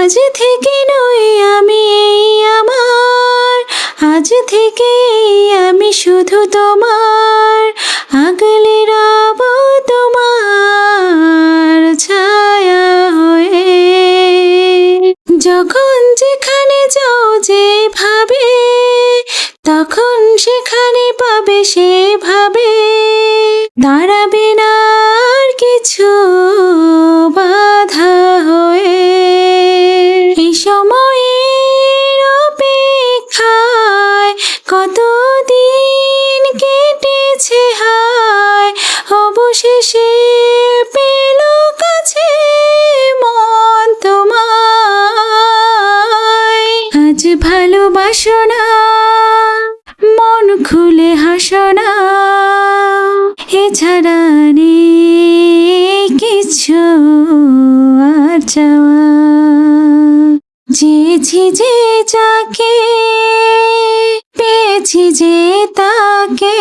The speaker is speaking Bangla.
আজ থেকে নই আমি এই আমার, আজ থেকে আমি শুধু তোমার, আগলে রব তোমার ছায়া হয়ে। যখন যেখানে যাও যেভাবে, তখন সেখানে পাবে সেভাবে, দাঁড়াবে না আর কিছু বাধা হয়ে। এই সময়ের অপেক্ষায় কতদিন কেটেছে হায়, অবশেষে পেল কাছে মন তোমায়। আজ ভালোবাসো না, মন খুলে হাসো না, এছাড়া নেই কিছু আর চাওয়া। চেয়েছি যে যাকে, পেয়েছি যে তাকে,